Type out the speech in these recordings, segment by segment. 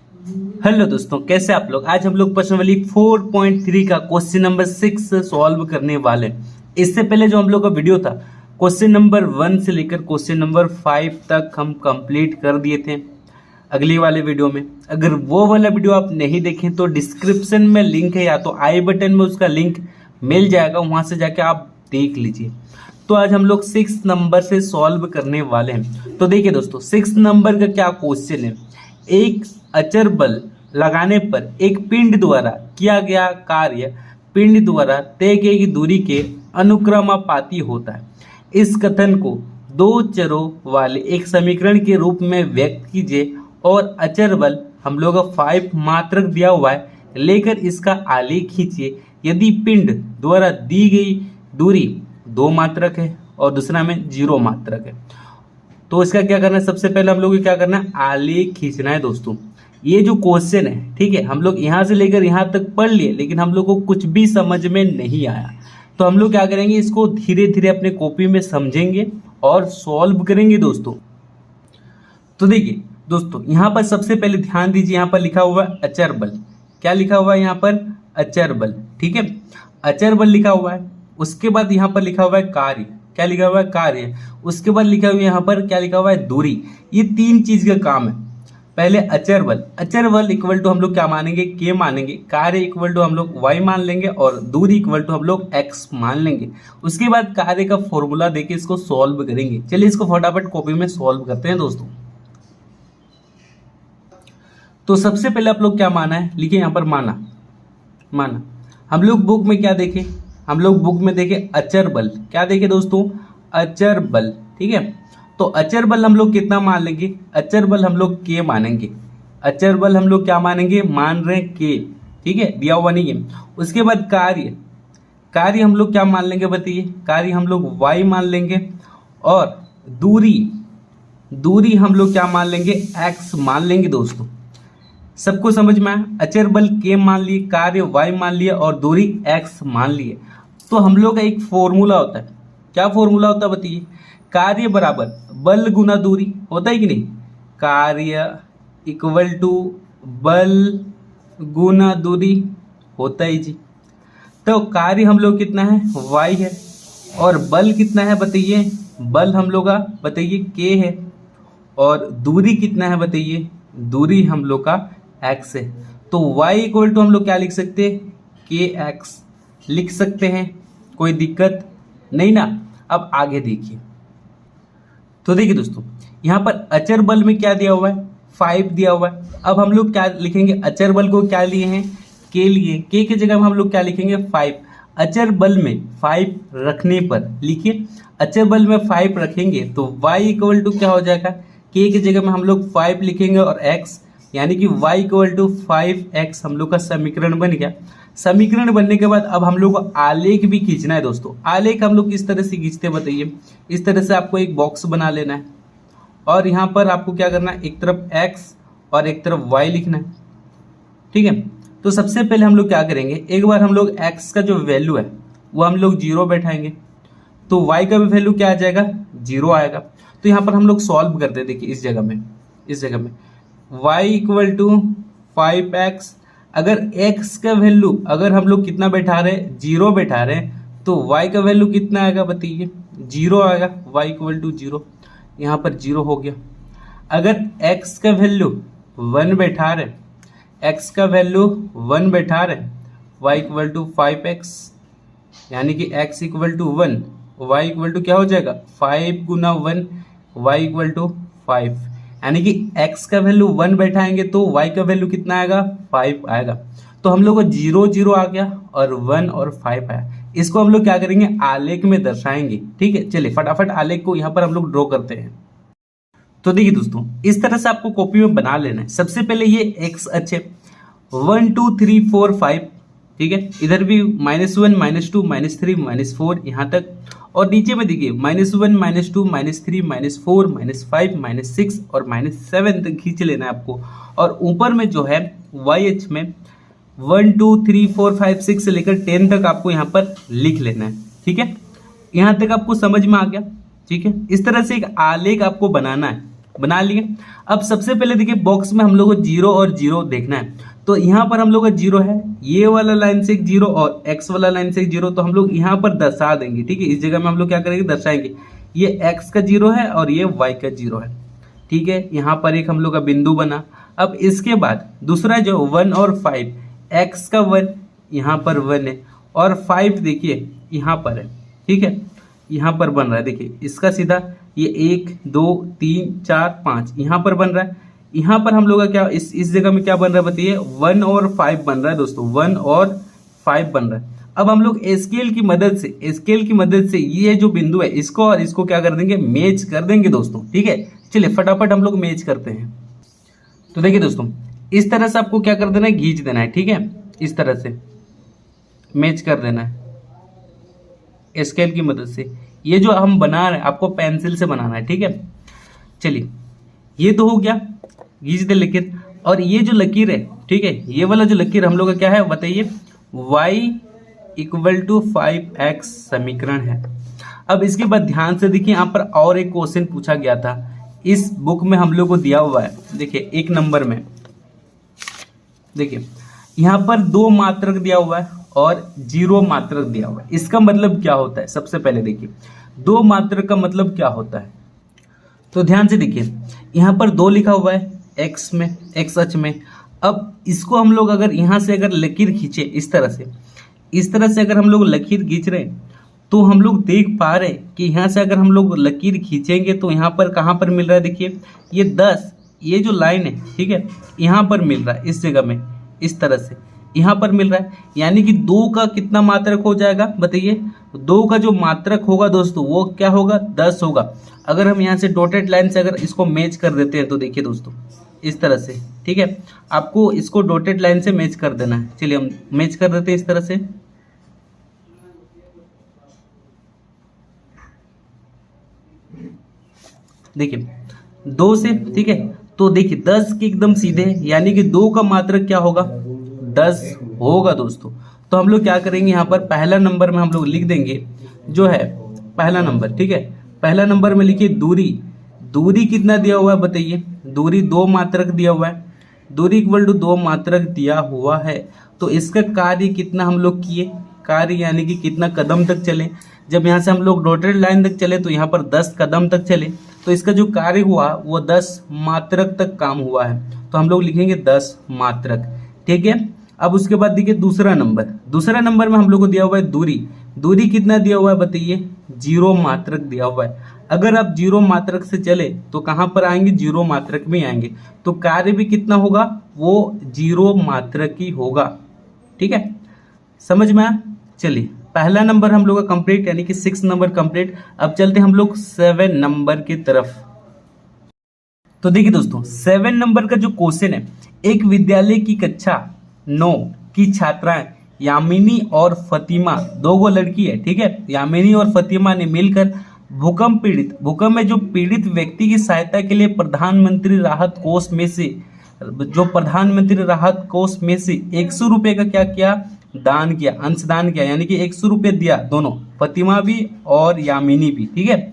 Hello दोस्तों, कैसे आप लोग। आज हम लोग प्रश्नावली 4.3 का क्वेश्चन नंबर 6 सॉल्व करने वाले हैं। इससे पहले जो हम लोग का वीडियो था, क्वेश्चन नंबर 1 से लेकर क्वेश्चन नंबर 5 तक हम कंप्लीट कर दिए थे अगली वाले वीडियो में। अगर वो वाला वीडियो आप नहीं देखें तो डिस्क्रिप्शन में लिंक है, या तो आई बटन में उसका लिंक मिल जाएगा, वहां से जाके आप देख लीजिए। तो आज हम लोग 6 नंबर से सॉल्व करने वाले हैं। तो देखिए दोस्तों, 6 नंबर का क्या क्वेश्चन है। एक अचर बल लगाने पर एक पिंड द्वारा किया गया कार्य पिंड द्वारा तय की गई दूरी के अनुक्रमानुपाती होता है। इस कथन को दो चरों वाले एक समीकरण के रूप में व्यक्त कीजिए और अचर बल हम लोग का 5 मात्रक दिया हुआ है, लेकर इसका आलेख खींचिए। यदि पिंड द्वारा दी गई दूरी 2 मात्रक है और दूसरा में 0 मात्रक है, तो इसका क्या करना है। सबसे पहले हम लोग को क्या करना है, आलेख खींचना है दोस्तों। ये जो क्वेश्चन है, ठीक है, हम लोग यहाँ से लेकर यहाँ तक पढ़ लिए, लेकिन हम लोग को कुछ भी समझ में नहीं आया। तो हम लोग क्या करेंगे, इसको धीरे धीरे अपने कॉपी में समझेंगे और सॉल्व करेंगे दोस्तों। तो देखिए दोस्तों, यहाँ पर सबसे पहले ध्यान दीजिए, यहाँ पर लिखा हुआ है अचर बल। क्या लिखा हुआ है यहाँ पर, अचर बल, ठीक है, अचर बल लिखा हुआ है। उसके बाद यहाँ पर लिखा हुआ है कार्य। क्या लिखा हुआ है, कार्य। उसके बाद लिखा हुआ है यहाँ पर क्या लिखा हुआ है, दूरी। ये 3 चीज का काम है। पहले अचर बल, अचर बल इक्वल टू हम लोग क्या मानेंगे, के मानेंगे। कार्य इक्वल टू हम लोग वाई मान लेंगे और दूरी इक्वल टू हम लोग एक्स मान लेंगे। उसके बाद कार्य का फॉर्मूला देके इसको सॉल्व करेंगे। चलिए इसको फटाफट कॉपी में सॉल्व करते हैं दोस्तों। तो सबसे पहले आप लोग क्या माना है, लिखिए यहाँ पर माना। माना हम लोग बुक में क्या देखें, हम लोग बुक में देखें अचर बल। क्या देखें दोस्तों, अचर बल, ठीक है। तो अचर बल हम लोग कितना मान लेंगे, अचर बल हम लोग के मानेंगे। अचर बल हम लोग क्या मानेंगे, मान रहे हैं के, ठीक है, दिया हुआ नहीं है। उसके बाद कार्य, कार्य हम लोग क्या मान लेंगे बताइए, कार्य हम लोग वाई मान लेंगे। और दूरी, दूरी हम लोग क्या मान लेंगे, एक्स मान लेंगे दोस्तों। सबको समझ में आया। अचर बल के मान लिए, कार्य वाई मान लिया और दूरी एक्स मान लिए। तो हम लोग का एक फॉर्मूला होता है। क्या फॉर्मूला होता है बताइए, कार्य बराबर बल गुना दूरी, होता है कि नहीं। कार्य इक्वल टू बल गुना दूरी, होता है जी। तो कार्य हम लोग कितना है, वाई है, और बल कितना है बताइए, बल हम लोग का बताइए के है, और दूरी कितना है बताइए, दूरी हम लोग का एक्स है। तो y इक्वल टू हम लोग क्या लिख सकते हैं, के एक्स लिख सकते हैं, कोई दिक्कत नहीं ना। अब आगे देखिए। तो देखिए दोस्तों, यहाँ पर अचर बल में क्या दिया हुआ है, 5 दिया हुआ है। अब हम लोग क्या लिखेंगे, अचर बल को क्या लिए हैं, के लिए। के की जगह में हम लोग क्या लिखेंगे, 5। अचर बल में 5 रखने पर लिखिए, अचर बल में 5 रखेंगे तो y इक्वल टू क्या हो जाएगा, के की जगह में हम लोग 5 लिखेंगे और x, यानी कि y इक्वल टू 5x हम लोग का समीकरण बन गया। समीकरण बनने के बाद अब हम लोग को आलेख भी खींचना है दोस्तों। आलेख हम लोग किस तरह से खींचते बताइए, इस तरह से आपको एक बॉक्स बना लेना है और यहाँ पर आपको क्या करना है, एक तरफ x और एक तरफ y लिखना है, ठीक है। तो सबसे पहले हम लोग क्या करेंगे, एक बार हम लोग x का जो वैल्यू है वो हम लोग 0 बैठाएंगे, तो y का भी वैल्यू क्या आ जाएगा, 0 आएगा। तो यहाँ पर हम लोग सॉल्व करते हैं। देखिए इस जगह में, इस जगह में y इक्वल टू 5x, अगर x का वैल्यू अगर हम लोग कितना बैठा रहे हैं, 0 बैठा रहे हैं, तो y का वैल्यू कितना आएगा बताइए, 0 आएगा। y इक्वल टू 0, यहाँ पर 0 हो गया। अगर x का वैल्यू 1 बैठा रहे, x का वैल्यू 1 बैठा रहे, y इक्वल टू 5x, यानी कि x equal to 1, y equal to क्या हो जाएगा, 5 गुना 1, y इक्वल टू 5, यानी कि x का वैल्यू 1 बैठाएंगे तो y का वैल्यू कितना आएगा, 5 आएगा। तो हम लोग को 0 0 आ गया और 1 और 5 आया। इसको हम लोग क्या करेंगे, आलेख में दर्शाएंगे, ठीक है। चलिए फटाफट आलेख को यहाँ पर हम लोग ड्रॉ करते हैं। तो देखिए दोस्तों, इस तरह से आपको कॉपी में बना लेना है। सबसे पहले ये x अच्छे 1 2 3 4 5, ठीक है। इधर भी -1 -2 -3 -4 यहाँ तक, और नीचे में देखिए -1 -2 -3 -4 -5 -6 और -7 तक खींच लेना है आपको। और ऊपर में जो है YH में 1 2 3 4 5 6 से लेकर 10 तक आपको यहाँ पर लिख लेना है, ठीक है। यहाँ तक आपको समझ में आ गया, ठीक है। इस तरह से एक आलेख आपको बनाना है बना लिए। अब सबसे पहले देखिए बॉक्स में हम लोग को 0 और 0 देखना है, तो यहाँ पर हम लोग का 0 है, ये वाला लाइन से एक 0 और x वाला लाइन से एक 0, तो हम लोग यहाँ पर दर्शा देंगे। ठीक है, इस जगह में हम लोग क्या करेंगे, दर्शाएंगे। ये x का 0 है और ये y का 0 है। ठीक है, यहाँ पर एक हम लोग का बिंदु बना। अब इसके बाद दूसरा जो 1 और 5, x का 1 यहाँ पर 1 है और 5 देखिए यहाँ पर है। ठीक है, यहाँ पर बन रहा है, देखिए इसका सीधा ये 1 2 3 4 5 यहाँ पर बन रहा है। यहाँ पर हम लोग का क्या इस जगह में क्या बन रहा है बताइए, 1 और 5 बन रहा है दोस्तों, 1 और 5 बन रहा है। अब हम लोग स्केल की मदद से ये जो बिंदु है इसको और इसको क्या कर देंगे, मैच कर देंगे दोस्तों। ठीक है, चलिए फटाफट हम लोग मैच करते हैं। तो देखिए दोस्तों, इस तरह से आपको क्या कर देना है, खींच देना है। ठीक है, इस तरह से मैच कर देना है स्केल की मदद से। ये जो हम बना रहे हैं आपको पेंसिल से बनाना है। ठीक है, चलिए ये तो हो गया, खींच दे लकीर। और ये जो लकीर है, ठीक है, ये वाला जो लकीर हम लोग का क्या है बताइए, y = 5x समीकरण है। अब इसके बाद ध्यान से देखिए, यहाँ पर और एक क्वेश्चन पूछा गया था, इस बुक में हम लोग को दिया हुआ है। देखिए 1 नंबर में देखिए यहाँ पर 2 मात्रक दिया हुआ है और 0 मात्रक दिया हुआ है। इसका मतलब क्या होता है, सबसे पहले देखिए 2 मात्रक का मतलब क्या होता है। तो ध्यान से देखिए, यहाँ पर 2 लिखा हुआ है x में, x अक्ष में। अब इसको हम लोग अगर यहाँ से अगर लकीर खींचे इस तरह से अगर हम लोग लकीर खींच रहे हैं, तो हम लोग देख पा रहे हैं कि यहाँ से अगर हम लोग लकीर खींचेंगे तो यहाँ पर कहाँ पर मिल रहा है, देखिए ये 10, ये जो लाइन है, ठीक है, यहाँ पर मिल रहा है, इस जगह में इस तरह से यहाँ पर मिल रहा है। यानी कि 2 का कितना मात्रक हो जाएगा बताइए, 2 का जो मात्रक होगा दोस्तों वो क्या होगा, 10 होगा। अगर हम यहाँ से डॉटेड लाइन से अगर इसको मैच कर देते हैं तो देखिए दोस्तों इस तरह से, ठीक है, आपको इसको डॉटेड लाइन से मैच कर देना है। चलिए हम मैच कर देते हैं इस तरह से। देखिए 2 से, ठीक है, तो देखिए 10 के एकदम सीधे, यानी कि 2 का मात्रक क्या होगा, 10 होगा दोस्तों। तो हम लोग क्या करेंगे, यहाँ पर पहला नंबर में हम लोग लिख देंगे जो है पहला नंबर। ठीक है, पहला नंबर में लिखिए दूरी कितना दिया हुआ है बताइए, दूरी 2 मात्रक दिया हुआ है, दूरी = 2 मात्रक दिया हुआ है। तो इसका कार्य कितना हम लोग किए, कार्य यानी कि कितना कदम तक चले। जब यहाँ से हम लोग डॉटेड लाइन तक चले तो यहाँ पर 10 कदम तक चले, तो इसका जो कार्य हुआ वो 10 मात्रक तक काम हुआ है। तो हम लोग लिखेंगे 10 मात्रक। ठीक है, अब उसके बाद देखिए दूसरा नंबर में हम लोग को दिया हुआ है दूरी कितना दिया हुआ है बताइए, 0 मात्रक दिया हुआ है। अगर आप 0 मात्रक से चले तो कहाँ पर आएंगे, 0 मात्रक में आएंगे, तो कार्य भी कितना होगा, वो 0 मात्रक ही होगा। ठीक है, समझ में आया। चलिए पहला नंबर हम लोग का कंप्लीट, यानी कि 6 नंबर कंप्लीट। अब चलते हैं हम लोग 7 नंबर की तरफ। तो देखिए दोस्तों 7 नंबर का जो क्वेश्चन है, एक विद्यालय की कक्षा 9 की छात्राएं यामिनी और फतिमा, 2 लड़की है, ठीक है, यामिनी और फतिमा ने मिलकर भूकंप में जो पीड़ित व्यक्ति की सहायता के लिए प्रधानमंत्री राहत कोष में से 100 रुपए का क्या किया, दान किया, अंशदान किया, यानी कि 100 रुपये दिया दोनों, फतिमा भी और यामिनी भी। ठीक है,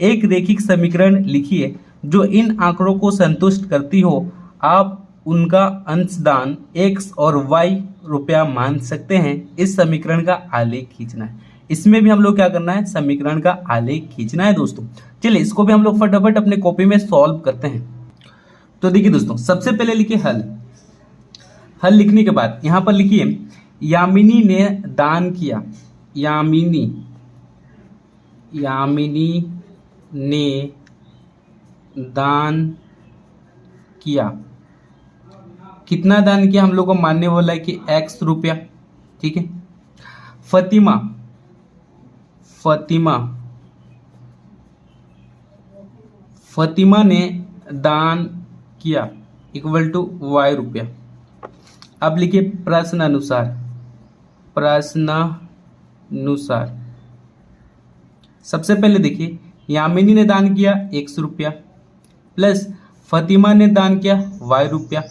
एक रैखिक समीकरण लिखिए जो इन आंकड़ों को संतुष्ट करती हो। आप उनका अंशदान x और y रुपया मान सकते हैं। इस समीकरण का आलेख खींचना है। इसमें भी हम लोग क्या करना है, समीकरण का आलेख खींचना है दोस्तों। चलिए इसको भी हम लोग फटाफट अपने कॉपी में सॉल्व करते हैं। तो देखिए दोस्तों सबसे पहले लिखिए हल लिखने के बाद यहाँ पर लिखिए यामिनी ने दान किया, यामिनी ने दान किया, कितना दान किया हम लोग को मानने वाला है कि x रुपया। ठीक है, फतिमा ने दान किया = y रुपया। अब लिखिए प्रश्न अनुसार सबसे पहले देखिए यामिनी ने दान किया 100 रुपया प्लस फतिमा ने दान किया y रुपया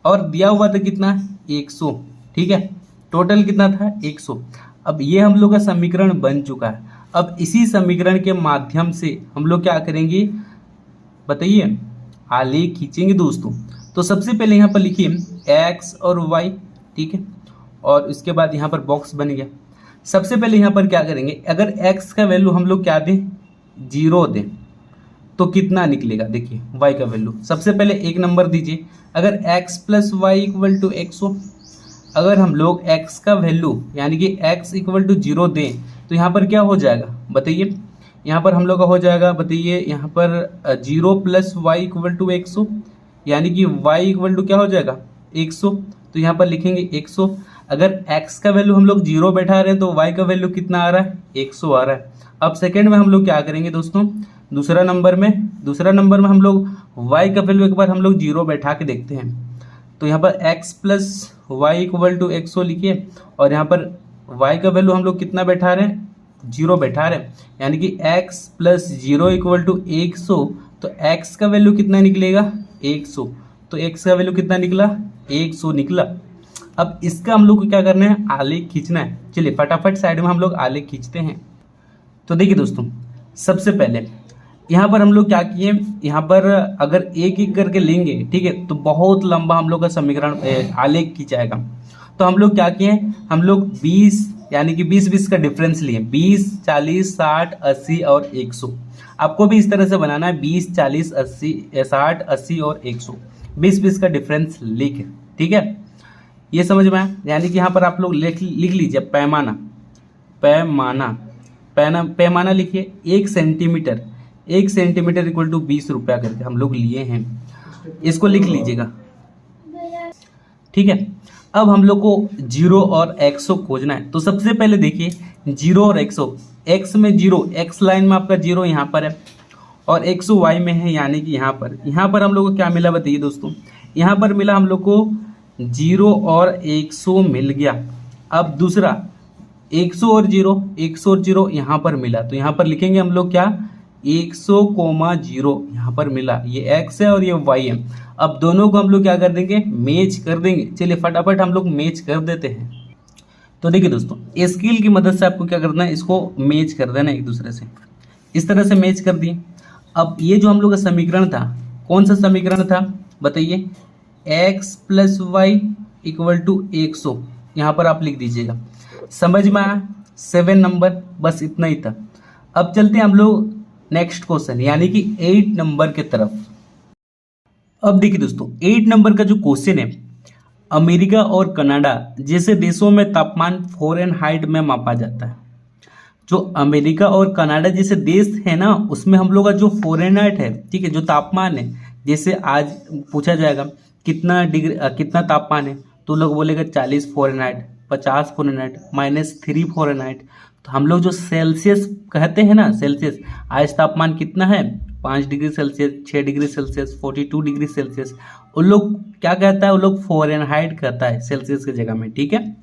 और दिया हुआ था कितना 100। ठीक है, टोटल कितना था 100। अब ये हम लोग का समीकरण बन चुका है। अब इसी समीकरण के माध्यम से हम लोग क्या करेंगे, बताइए, आलेख खींचेंगे दोस्तों। तो सबसे पहले यहाँ पर लिखिए एक्स और वाई, ठीक है, और इसके बाद यहाँ पर बॉक्स बन गया। सबसे पहले यहाँ पर क्या करेंगे, अगर एक्स का वैल्यू हम लोग क्या दें, 0 दें, तो कितना निकलेगा। देखिए y का वैल्यू सबसे पहले एक नंबर दीजिए। अगर x plus y equal to x हो, अगर हम लोग x का वैल्यू यानी कि x इक्वल टू 0 दें तो यहाँ पर क्या हो जाएगा बताइए। यहाँ पर हम लोग का हो जाएगा, बताइए, यहाँ पर 0 प्लस वाई इक्वल टू 100, यानी कि y इक्वल टू क्या हो जाएगा 100। तो यहाँ पर लिखेंगे 100। अगर x का वैल्यू हम लोग 0 बैठा रहे हैं तो y का वैल्यू कितना आ रहा है, 100 आ रहा है। अब सेकेंड में हम लोग क्या करेंगे दोस्तों, दूसरा नंबर में हम लोग y का वैल्यू एक बार हम लोग 0 बैठा के देखते हैं। तो यहाँ पर x plus y equal to 100 लिखिए, और यहाँ पर y का वैल्यू हम लोग कितना बैठा रहे हैं, 0 बैठा रहे हैं, यानी कि x प्लस 0 इक्वल टू 100। तो x का वैल्यू कितना निकलेगा 100। तो x का वैल्यू कितना निकला 100 निकला। अब इसका हम लोग को क्या करना है, आलेख खींचना है। चलिए फटाफट साइड में हम लोग आलेख खींचते हैं। तो देखिए दोस्तों, सबसे पहले यहाँ पर हम लोग क्या किए, यहाँ पर अगर एक एक करके लेंगे, ठीक है, तो बहुत लंबा हम लोग का समीकरण आलेख खींचाएगा। तो हम लोग क्या किए, हम लोग 20 यानी कि 20-20 का डिफरेंस लिए, 20, 40, 60, 80 और 100। आपको भी इस तरह से बनाना है, 20, 40, 80, 60, 80 और 100, 20-20 का डिफरेंस लिख, ठीक है, ये समझ में आया। यानी कि यहाँ पर आप लोग लिख लीजिए पैमाना लिखिए, 1 सेंटीमीटर इक्वल टू 20 रुपया करके हम लोग लिए हैं, इसको लिख लीजिएगा, ठीक है। अब हम लोग को 0 और 100 खोजना है। तो सबसे पहले देखिए 0 और 100, x में 0, x लाइन में आपका 0 यहाँ पर है, और 100 y में है, यानी कि यहाँ पर हम लोग को क्या मिला बताइए दोस्तों, यहाँ पर मिला हम लोग को 0 और 100 मिल गया। अब दूसरा 100 और 0 यहाँ पर मिला, तो यहाँ पर लिखेंगे हम लोग क्या, 100,0 यहाँ पर मिला, ये x है और ये y है। अब दोनों को हम लोग क्या कर देंगे, मैच कर देंगे। चलिए फटाफट हम लोग मैच कर देते हैं। तो देखिए दोस्तों, स्केल की मदद से आपको क्या करना है, इसको मैच कर देना एक दूसरे से, इस तरह से मैच कर दिए। अब ये जो हम लोग का समीकरण था, कौन सा समीकरण था बताइए, x plus y equal to 100, यहाँ पर आप लिख दीजिएगा। समझ में आया, 7 नंबर, बस इतना ही था। अब चलते हैं हम लोग नेक्स्ट क्वेश्चन यानी कि 8 नंबर के तरफ। अब देखिए दोस्तों, 8 नंबर का जो क्वेश्चन है, अमेरिका और कनाडा जैसे देशों में तापमान फ़ारेनहाइट में मापा जाता है। जो अमेरिका और कनाडा जैसे देश है ना, उसमें हम लोग का जो फ़ारेनहाइट है, ठीक है, जो तापमान है, जैसे आज पूछा जाएगा कितना डिग्री कितना तापमान है, तो लोग बोलेगा 40 फ़ारेनहाइट, 50 फ़ारेनहाइट, -3 फ़ारेनहाइट। तो हम लोग जो सेल्सियस कहते हैं ना, सेल्सियस, आज तापमान कितना है, 5 degree Celsius, 6 degree Celsius, 42 degree Celsius. उन लोग क्या कहता है, उन लोग फ़ारेनहाइट कहता है सेल्सियस की जगह में, ठीक है,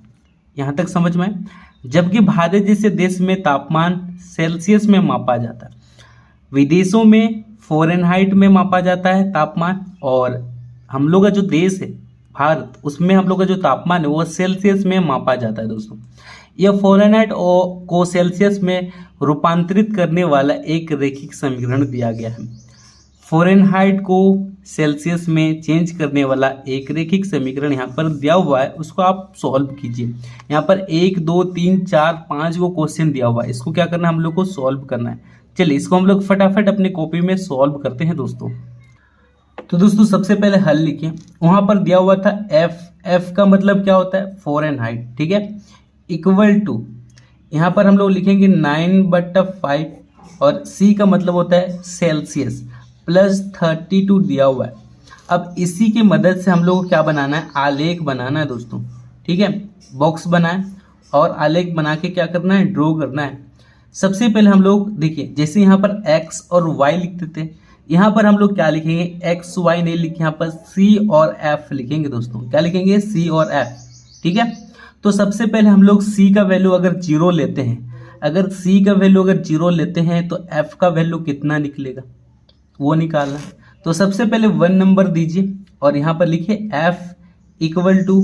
यहाँ तक समझ में। जबकि भारत जैसे देश में तापमान सेल्सियस में मापा जाता है, विदेशों में फ़ारेनहाइट में मापा जाता है तापमान, और हम लोग का जो देश है भारत, उसमें हम लोग का जो तापमान है वो सेल्सियस में मापा जाता है दोस्तों। यह फ़ारेनहाइट को सेल्सियस में रूपांतरित करने वाला एक रैखिक समीकरण दिया गया है। फ़ारेनहाइट को सेल्सियस में चेंज करने वाला एक रैखिक समीकरण यहाँ पर दिया हुआ है, उसको आप सॉल्व कीजिए। यहाँ पर 1, 2, 3, 4, 5 को क्वेश्चन दिया हुआ है, इसको क्या करना है, हम लोग को सॉल्व करना है। चलिए इसको हम लोग फटाफट अपनी कॉपी में सॉल्व करते हैं दोस्तों। तो दोस्तों सबसे पहले हल लिखिए, वहाँ पर दिया हुआ था एफ का मतलब क्या होता है, फ़ारेनहाइट, ठीक है, इक्वल टू, यहाँ पर हम लोग लिखेंगे 9/5, और सी का मतलब होता है सेल्सियस, प्लस 32 दिया हुआ है। अब इसी की मदद से हम लोग को क्या बनाना है, आलेख बनाना है दोस्तों, ठीक है, बॉक्स बनाए और आलेख बना के क्या करना है, ड्रॉ करना है। सबसे पहले हम लोग देखिए, जैसे यहाँ पर एक्स और वाई लिखते थे, यहाँ पर हम लोग क्या लिखेंगे, एक्स वाई नहीं लिखे, यहाँ पर सी और एफ लिखेंगे दोस्तों। क्या लिखेंगे, सी और एफ, ठीक है। तो सबसे पहले हम लोग सी का वैल्यू अगर 0 लेते हैं, अगर सी का वैल्यू अगर 0 लेते हैं तो एफ का वैल्यू कितना निकलेगा वो निकालना। तो सबसे पहले 1 नंबर दीजिए और यहाँ पर लिखिए एफ इक्वल टू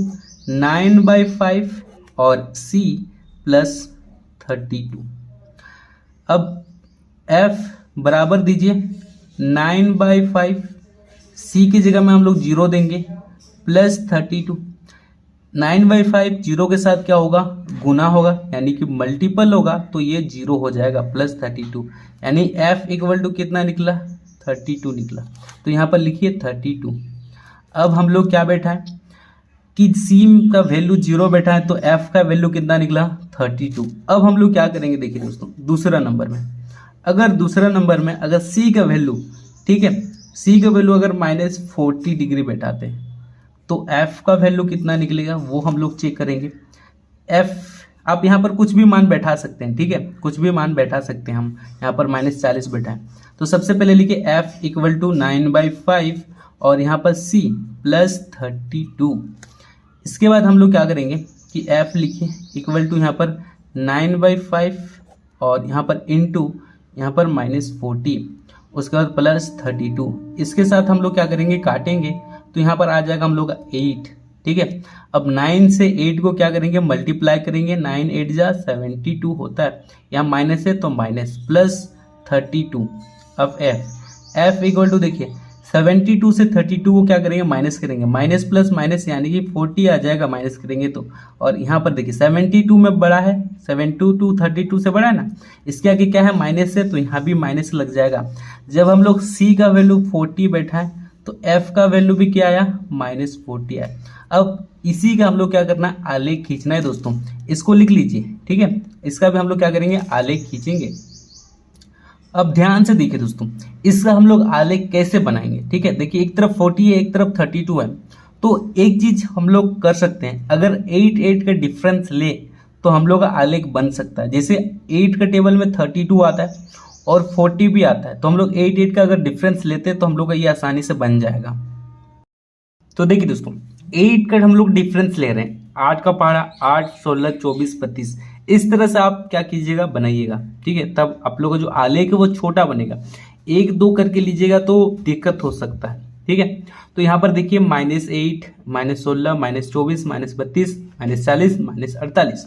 9/5 और सी प्लस 32। अब एफ बराबर दीजिए 9/5, सी की जगह में हम लोग 0 देंगे, प्लस 32। 9/5 जीरो के साथ क्या होगा, गुना होगा, यानी कि मल्टीपल होगा, तो ये 0 हो जाएगा, प्लस 32, यानी f इक्वल टू कितना निकला, 32 निकला। तो यहाँ पर लिखिए 32। अब हम लोग क्या बैठा है कि c का वैल्यू 0 बैठा है, तो f का वैल्यू कितना निकला, 32। अब हम लोग क्या करेंगे, देखिए दोस्तों, दूसरा नंबर में अगर c का वैल्यू, ठीक है, c का वैल्यू अगर -40 डिग्री बैठाते हैं, तो f का वैल्यू कितना निकलेगा वो हम लोग चेक करेंगे। f आप यहाँ पर कुछ भी मान बैठा सकते हैं, ठीक है, कुछ भी मान बैठा सकते हैं। हम यहाँ पर -40 बैठा है, तो सबसे पहले लिखिए f इक्वल टू 9/5 और यहाँ पर c प्लस 32। इसके बाद हम लोग क्या करेंगे कि f लिखिए इक्वल टू यहाँ पर 9/5 और यहाँ पर इंटू यहाँ पर -40, उसके बाद प्लस 32। इसके साथ हम लोग क्या करेंगे, काटेंगे, तो यहाँ पर आ जाएगा हम लोग 8, ठीक है। अब 9 से 8 को क्या करेंगे, मल्टीप्लाई करेंगे, 9 8 जा 72 होता है, यहाँ माइनस है तो माइनस, प्लस 32। अब f इक्वल टू देखिए 72 से 32 को क्या करेंगे, माइनस करेंगे, माइनस प्लस माइनस यानी कि 40 आ जाएगा, माइनस करेंगे तो। और यहाँ पर देखिए 72 में बड़ा है, 72 32 से बड़ा है ना, इसके आगे क्या है, माइनस है, तो यहाँ भी माइनस लग जाएगा। जब हम लोग c का वैल्यू 40 बैठा है, तो f का वैल्यू भी क्या आया, -40 आया। अब इसी का हम लोग क्या करना है, आलेख खींचना है दोस्तों, इसको लिख लीजिए, ठीक है। इसका भी हम लोग क्या करेंगे, आलेख खींचेंगे। अब ध्यान से देखिए दोस्तों, इसका हम लोग आलेख कैसे बनाएंगे, ठीक है। देखिए एक तरफ 40 है, एक तरफ 32 है, तो एक चीज हम लोग कर सकते हैं, अगर 8 का डिफरेंस ले तो हम लोग का आलेख बन सकता है। जैसे 8 का टेबल में 32 आता है और 40 भी आता है, तो हम लोग 8 का अगर डिफरेंस लेते हैं तो हम लोग का ये आसानी से बन जाएगा। तो देखिए दोस्तों, 8 का हम लोग डिफरेंस ले रहे हैं, 8 का पहाड़ा 8 16 24 32, इस तरह से आप क्या कीजिएगा, बनाइएगा, ठीक है। तब आप लोग का जो आलेख है वो छोटा बनेगा। 1 2 करके लीजिएगा तो दिक्कत हो सकता है, ठीक है। तो यहाँ पर देखिए -8 -16 -24 -32 -40 -48,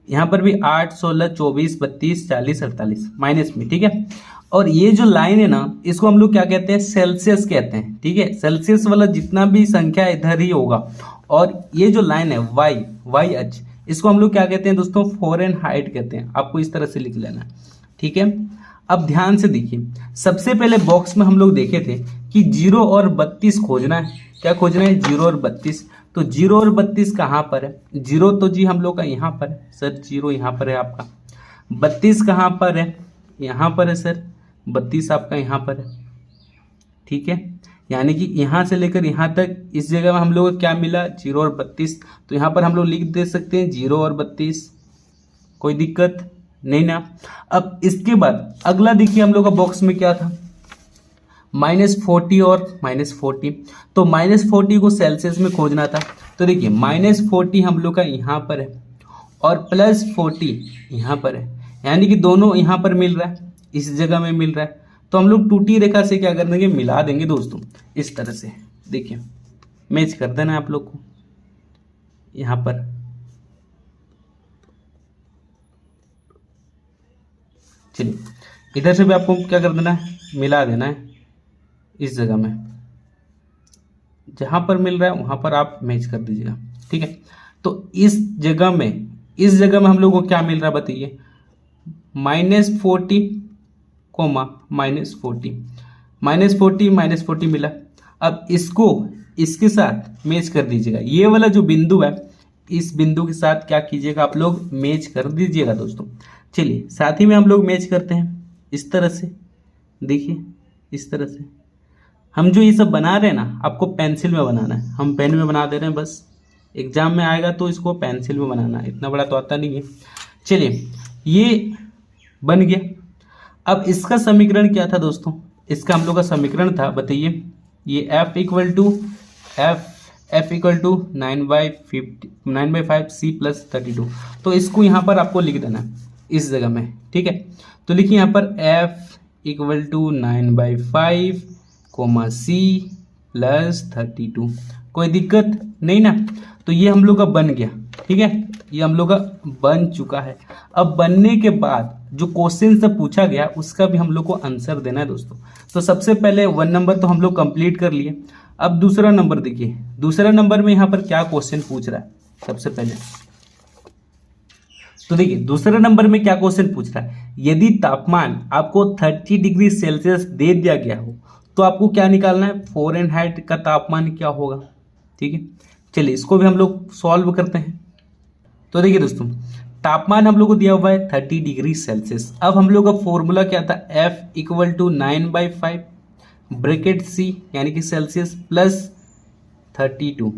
यहाँ पर भी 8 16 24 32 40 48 माइनस में, ठीक है। और ये जो लाइन है ना, इसको हम लोग क्या कहते हैं, सेल्सियस कहते हैं, ठीक है। सेल्सियस वाला जितना भी संख्या इधर ही होगा, और ये जो लाइन है वाई अक्ष, इसको हम लोग क्या कहते हैं दोस्तों, फ़ारेनहाइट कहते हैं। आपको इस तरह से लिख लेना, ठीक है। अब ध्यान से देखिए, सबसे पहले बॉक्स में हम लोग देखे थे कि 0 और 32 खोजना है। क्या खोजना है, 0 और 32। तो 0 और 32 कहाँ पर है, 0 तो जी हम लोग का यहाँ पर है सर, 0 यहाँ पर है आपका। 32 कहाँ पर है, यहाँ पर है सर, 32 आपका यहाँ पर है, ठीक है। यानी कि यहाँ से लेकर यहाँ तक इस जगह में हम लोग को क्या मिला, 0 और 32। तो यहाँ पर हम लोग लिख दे सकते हैं 0 और 32, कोई दिक्कत नहीं ना। अब इसके बाद अगला देखिए हम लोग का बॉक्स में क्या था, -40 और -40। तो -40 को सेल्सियस में खोजना था, तो देखिए -40 हम लोग का यहाँ पर है और +40 यहाँ पर है, यानी कि दोनों यहाँ पर मिल रहा है, इस जगह में मिल रहा है। तो हम लोग टूटी रेखा से क्या कर देंगे, मिला देंगे दोस्तों, इस तरह से। देखिए मैच कर देना आप लोग को यहाँ पर, चलिए इधर से भी आपको क्या कर देना है, मिला देना है इस जगह में, जहां पर मिल रहा है वहां पर आप मैच कर दीजिएगा, ठीक है। तो इस जगह में हम लोग को क्या मिल रहा है बताइए, -40 -40 मिला। अब इसको इसके साथ मैच कर दीजिएगा, ये वाला जो बिंदु है इस बिंदु के साथ क्या कीजिएगा, आप लोग मैच कर दीजिएगा दोस्तों। चलिए साथ ही में हम लोग मैच करते हैं इस तरह से, देखिए इस तरह से। हम जो ये सब बना रहे हैं ना, आपको पेंसिल में बनाना है, हम पेन में बना दे रहे हैं, बस एग्जाम में आएगा तो इसको पेंसिल में बनाना है, इतना बड़ा तो आता नहीं है। चलिए ये बन गया। अब इसका समीकरण क्या था दोस्तों, इसका हम लोग का समीकरण था, बताइए, ये f equal to 9/5 c plus 32। तो इसको यहाँ पर आपको लिख देना है इस जगह में, ठीक है। तो लिखिए यहाँ पर f equal to 9/5 c plus 32, कोई दिक्कत नहीं ना। तो ये हम लोग का बन गया, ठीक है, ये हम लोग का बन चुका है। अब बनने के बाद जो क्वेश्चन से पूछा गया उसका भी हम लोग को आंसर देना है दोस्तों। तो सबसे पहले 1 नंबर तो हम लोग कंप्लीट कर लिए। अब दूसरा नंबर देखिए, दूसरा नंबर में यहाँ पर क्या क्वेश्चन पूछ रहा है सबसे पहले। तो देखिए दूसरे नंबर में क्या क्वेश्चन पूछ रहा है, यदि तापमान आपको 30 डिग्री सेल्सियस दे दिया गया हो तो आपको क्या निकालना है, फ़ारेनहाइट का तापमान क्या होगा। ठीक है, चलिए इसको भी हम लोग सॉल्व करते हैं। तो देखिए दोस्तों, तापमान हम लोग को दिया हुआ है 30 डिग्री सेल्सियस। अब हम लोग का फॉर्मूला क्या था, F = 9/5 ब्रैकेट C यानी कि सेल्सियस प्लस 32।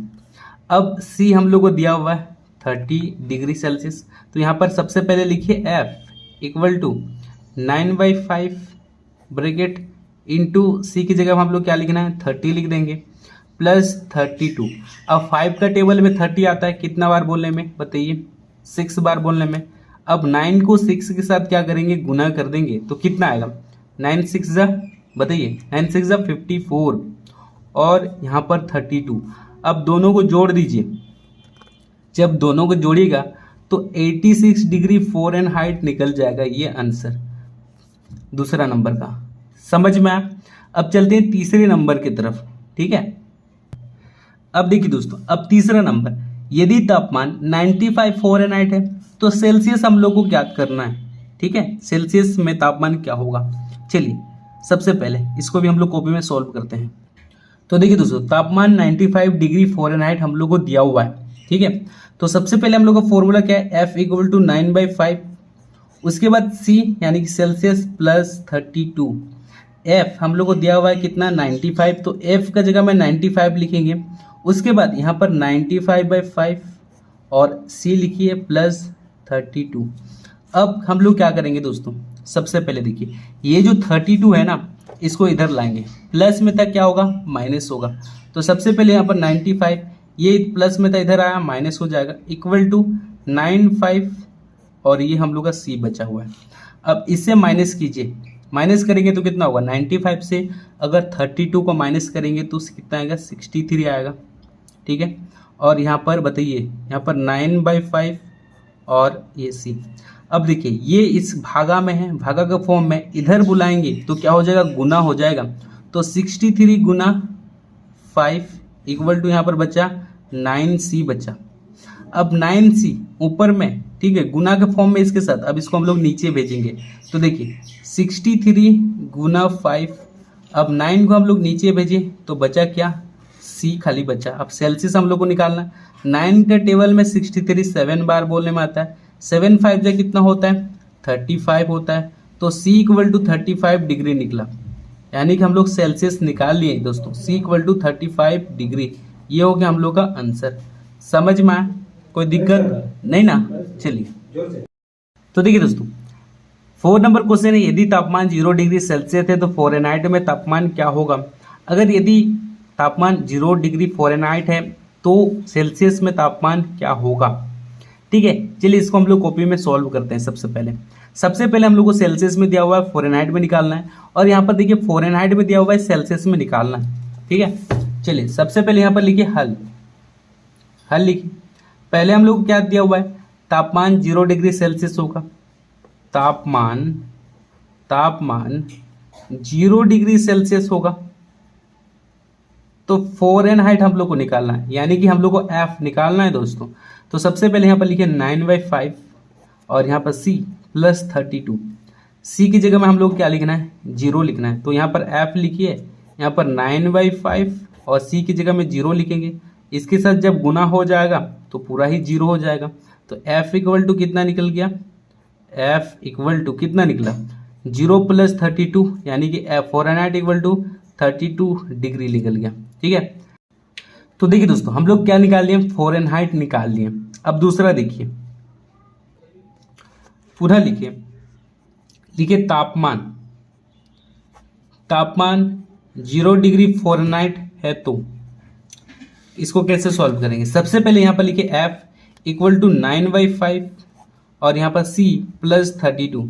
अब C हम लोग को दिया हुआ है 30 डिग्री सेल्सियस। तो यहाँ पर सबसे पहले लिखिए F = 9/5 ब्रैकेट इंटू C की जगह हम लोग क्या लिखना है, 30 लिख देंगे प्लस 32। अब 5 का टेबल में 30 आता है, कितना बार बोलने में बताइए, 6 बार बोलने में। अब 9 को 6 के साथ क्या करेंगे, गुना कर देंगे तो कितना आएगा, 9 6 जा बताइए, 9 6 जा 54 और यहाँ पर 32। अब दोनों को जोड़ दीजिए, जब दोनों को जोड़िएगा तो 86 डिग्री फ़ारेनहाइट निकल जाएगा ये आंसर दूसरा नंबर का। समझ में आया। अब चलते हैं तीसरे नंबर की तरफ। ठीक है, अब देखिए दोस्तों, अब तीसरा नंबर, यदि तापमान 95 फ़ारेनहाइट है तो सेल्सियस हम लोग को ज्ञात करना है। ठीक है, सेल्सियस में तापमान क्या होगा। चलिए सबसे पहले इसको भी हम लोग कॉपी में सॉल्व करते हैं। तो देखिए दोस्तों, तापमान 95 डिग्री फ़ारेनहाइट हम लोग को दिया हुआ है। ठीक है, तो सबसे पहले हम लोग का फॉर्मूला क्या है, F = 9/5, उसके बाद C यानी कि सेल्सियस प्लस 32। F हम लोग को दिया हुआ है कितना, 95, तो F का जगह में 95 लिखेंगे। उसके बाद यहाँ पर 95/5 और C लिखिए प्लस 32। अब हम लोग क्या करेंगे दोस्तों, सबसे पहले देखिए ये जो 32 है ना, इसको इधर लाएंगे, प्लस में था क्या होगा, माइनस होगा। तो सबसे पहले यहाँ पर 95, ये प्लस में था इधर आया माइनस हो जाएगा, = 95 और ये हम लोग का C बचा हुआ है। अब इससे माइनस कीजिए, माइनस करेंगे तो कितना होगा, 95 से अगर 32 को माइनस करेंगे तो कितना आएगा, 63 आएगा। ठीक है, और यहाँ पर बताइए, यहाँ पर 9/5 और ये C। अब देखिए ये इस भागा में है, भागा का फॉर्म में, इधर बुलाएंगे तो क्या हो जाएगा, गुना हो जाएगा। तो 63 गुना 5 = यहाँ पर बचा 9C बचा। अब 9C ऊपर में, ठीक है, गुना के फॉर्म में इसके साथ, अब इसको हम लोग नीचे भेजेंगे। तो देखिए 63 गुना 5, अब 9 को हम लोग नीचे भेजें तो बचा क्या, C खाली बचा। अब सेल्सियस हम लोग को निकालना, 9 के टेबल में 63 7 बार बोलने में आता है, 7 5 जा कितना होता है, 35 होता है। तो C = 35 डिग्री निकला, यानी कि हम लोग सेल्सियस निकाल लिए दोस्तों, C = 35 डिग्री। ये हो गया हम लोग का आंसर। समझ में आया, कोई दिक्कत नहीं ना। चलिए तो देखिए दोस्तों, 4 नंबर क्वेश्चन है, यदि तापमान 0 डिग्री सेल्सियस है तो फ़ारेनहाइट में तापमान क्या होगा। अगर यदि तापमान 0 डिग्री फ़ारेनहाइट है तो सेल्सियस में तापमान क्या होगा। ठीक है, चलिए इसको हम लोग कॉपी में सॉल्व करते हैं। सबसे पहले हम लोग को सेल्सियस में दिया हुआ है, फ़ारेनहाइट में निकालना है, और यहाँ पर देखिए फ़ारेनहाइट में दिया हुआ है, सेल्सियस में निकालना है। ठीक है, चलिए सबसे पहले यहाँ पर लिखिए हल लिखिए। पहले हम लोग को क्या दिया हुआ है, तापमान 0 डिग्री सेल्सियस होगा, तापमान 0 डिग्री सेल्सियस होगा। तो फ़ारेनहाइट हम लोग को निकालना है, यानी कि हम लोग को F निकालना है दोस्तों। तो सबसे पहले यहाँ पर लिखिए 9/5 और यहाँ पर C प्लस 32। C की जगह में हम लोग क्या लिखना है, 0 लिखना है। तो यहाँ पर F लिखिए, यहाँ पर 9/5 और C की जगह में 0 लिखेंगे। इसके साथ जब गुना हो जाएगा तो पूरा ही 0 हो जाएगा। तो F = कितना निकल गया, F = कितना निकला, 0 + 32, यानी कि फ़ारेनहाइट = 32 डिग्री निकल गया। ठीक है, तो देखिए दोस्तों हम लोग क्या निकाल लिए, फ़ारेनहाइट निकाल लिए। अब दूसरा देखिए, पुनः लिखिए तापमान 0 डिग्री फ़ारेनहाइट है तो इसको कैसे सॉल्व करेंगे। सबसे पहले यहाँ पर लिखिए F = 9/5 और यहाँ पर C प्लस 32।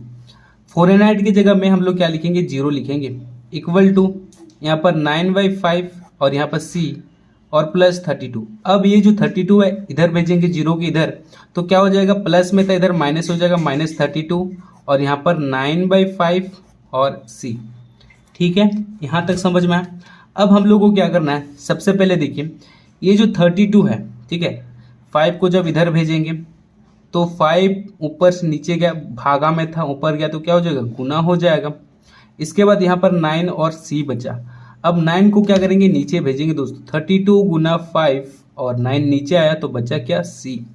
फ़ारेनहाइट की जगह में हम लोग क्या लिखेंगे, 0 लिखेंगे, = यहाँ पर 9/5 और यहाँ पर C और प्लस 32। अब ये जो 32 है इधर भेजेंगे जीरो के इधर, तो क्या हो जाएगा, प्लस में था इधर माइनस हो जाएगा, -32 और यहाँ पर 9/5 और सी। ठीक है, यहाँ तक समझ में आया। अब हम लोग को क्या करना है, सबसे पहले देखिए ये जो 32 है, ठीक है, 5 को जब इधर भेजेंगे तो 5 ऊपर से नीचे गया, भागा में था ऊपर गया तो क्या हो जाएगा, गुना हो जाएगा। इसके बाद यहाँ पर 9 और सी बचा। अब 9 को क्या करेंगे, नीचे भेजेंगे दोस्तों, 32 गुना 5 और 9 नीचे आया तो बचा क्या, सी।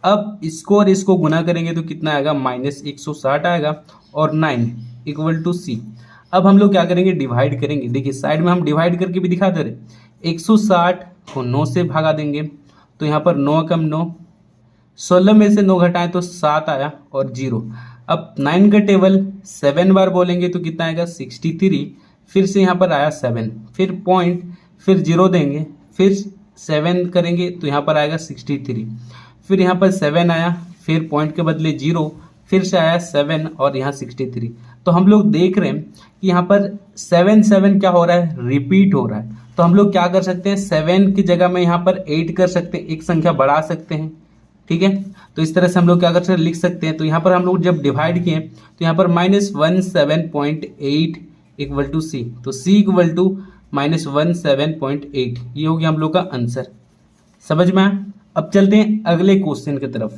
अब इसको और इसको गुना करेंगे तो कितना आएगा, -160 आएगा और 9 = सी। अब हम लोग क्या करेंगे, डिवाइड करेंगे। देखिए साइड में हम डिवाइड करके भी दिखा दे रहे, 160 को 9 से भागा देंगे तो यहाँ पर 9 कम 9, 16 में से 9 घटाएं तो 7 आया और 0। अब 9 का टेबल 7 बार बोलेंगे तो कितना आएगा, 63। फिर से यहाँ पर आया 7, फिर पॉइंट, फिर 0 देंगे, फिर 7 करेंगे तो यहाँ पर आएगा 63। फिर यहाँ पर 7 आया, फिर पॉइंट के बदले 0, फिर से आया 7 और यहाँ 63। तो हम लोग देख रहे हैं कि यहाँ पर 7 क्या हो रहा है, रिपीट हो रहा है। तो हम लोग क्या कर सकते हैं, 7 की जगह में यहाँ पर 8 कर सकते हैं, एक संख्या बढ़ा सकते हैं। ठीक है, तो इस तरह से हम लोग क्या कर सकते हैं, लिख सकते हैं। तो यहाँ पर हम लोग जब डिवाइड किए तो यहाँ पर -17.8 = सी, तो सी = -17.8। ये हो गया हम लोग का आंसर। समझ में आया। अब चलते हैं अगले क्वेश्चन की तरफ।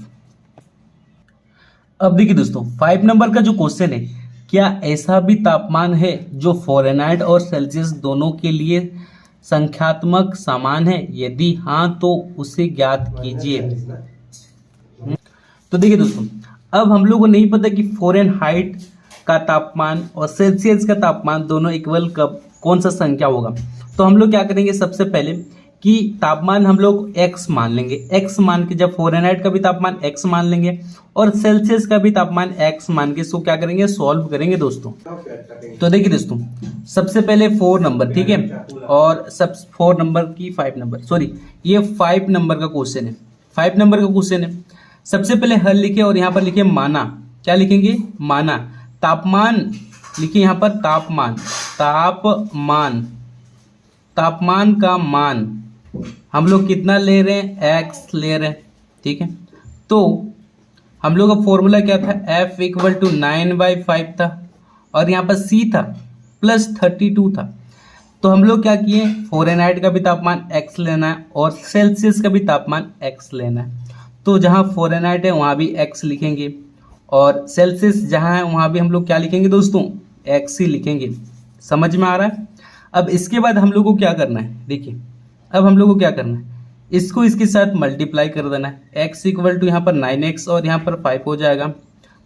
अब देखिए दोस्तों 5 नंबर का जो क्वेश्चन है, क्या ऐसा भी तापमान है जो फ़ारेनहाइट और सेल्सियस दोनों के लिए संख्यात्मक समान है, यदि हाँ तो उसे ज्ञात कीजिए। तो देखिए दोस्तों, अब हम लोग को नहीं पता कि फ़ारेनहाइट का तापमान और सेल्सियस का तापमान दोनों इक्वल कब कौन सा संख्या होगा। तो हम लोग क्या करेंगे, सबसे पहले कि तापमान हम लोग x मान लेंगे। x मान के, जब फ़ारेनहाइट का भी तापमान x मान लेंगे और सेल्सियस का भी तापमान x मान के इसको क्या करेंगे, सॉल्व करेंगे दोस्तों। तो देखिए दोस्तों, सबसे पहले 4 नंबर, ठीक है, और सब 4 नंबर की 5 नंबर, सॉरी ये 5 नंबर का क्वेश्चन है। 5 नंबर का क्वेश्चन है। सबसे पहले हल लिखे और यहाँ पर लिखे माना। क्या लिखेंगे, माना। तापमान लिखिए यहाँ पर, तापमान, तापमान का मान हम लोग कितना ले रहे हैं, x ले रहे हैं। ठीक है, तो हम लोग का फॉर्मूला क्या था, F = 9/5 था और यहाँ पर C था +32 था। तो हम लोग क्या किए, फ़ारेनहाइट का भी तापमान x लेना है और सेल्सियस का भी तापमान x लेना है। तो जहाँ फ़ारेनहाइट है वहाँ भी x लिखेंगे और सेल्सियस जहाँ है वहाँ भी हम लोग क्या लिखेंगे दोस्तों, x ही लिखेंगे। समझ में आ रहा है। अब इसके बाद हम लोग को क्या करना है, देखिए अब हम लोग को क्या करना है, इसको इसके साथ मल्टीप्लाई कर देना है। x = यहाँ पर 9x और यहाँ पर 5 हो जाएगा,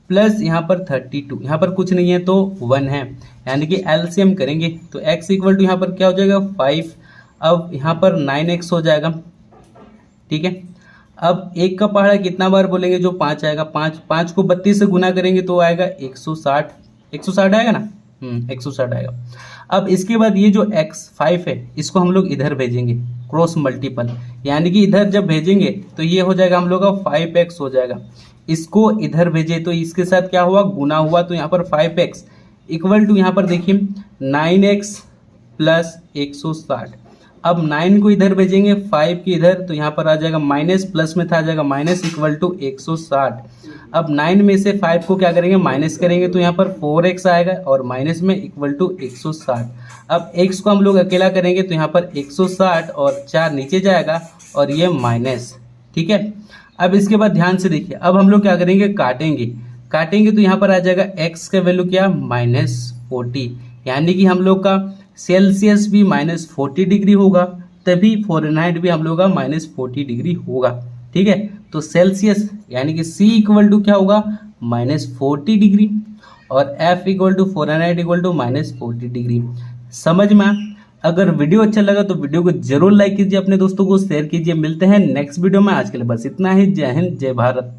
प्लस यहाँ पर 32, यहाँ पर कुछ नहीं है तो 1 है, यानी कि एलसीएम करेंगे तो x = यहाँ पर क्या हो जाएगा, 5। अब यहाँ पर 9x हो जाएगा। ठीक है, अब 1 का पहाड़ा कितना बार बोलेंगे, जो 5 आएगा, 5 को 32 से गुना करेंगे तो आएगा 160, 160 आएगा ना, 160 आएगा। अब इसके बाद ये जो x5 है इसको हम लोग इधर भेजेंगे, क्रॉस मल्टीपल, यानी कि इधर जब भेजेंगे तो ये हो जाएगा हम लोग का 5x हो जाएगा। इसको इधर भेजे तो इसके साथ क्या हुआ, गुना हुआ, तो यहाँ पर 5x = यहाँ पर देखिए 9x + 160। अब 9 को इधर भेजेंगे, 5 के इधर, तो यहाँ पर आ जाएगा माइनस, प्लस में था आ जाएगा माइनस = 160। अब 9 में से 5 को क्या करेंगे, माइनस करेंगे तो यहाँ पर 4x आएगा और माइनस में = 160। अब x को हम लोग अकेला करेंगे तो यहाँ पर 160 और 4 नीचे जाएगा और ये माइनस। ठीक है, अब इसके बाद ध्यान से देखिए, अब हम लोग क्या करेंगे, काटेंगे तो यहाँ पर आ जाएगा x का वैल्यू क्या, -40, यानी कि हम लोग का सेल्सियस भी -40 डिग्री होगा, तभी फ़ारेनहाइट भी हम लोग का -40 डिग्री होगा। ठीक है, तो सेल्सियस यानी कि C = क्या होगा, -40 डिग्री और F = फ़ारेनहाइट = -40 डिग्री। समझ में। अगर वीडियो अच्छा लगा तो वीडियो को जरूर लाइक कीजिए, अपने दोस्तों को शेयर कीजिए। मिलते हैं नेक्स्ट वीडियो में, आज के लिए बस इतना ही। जय हिंद, जय भारत।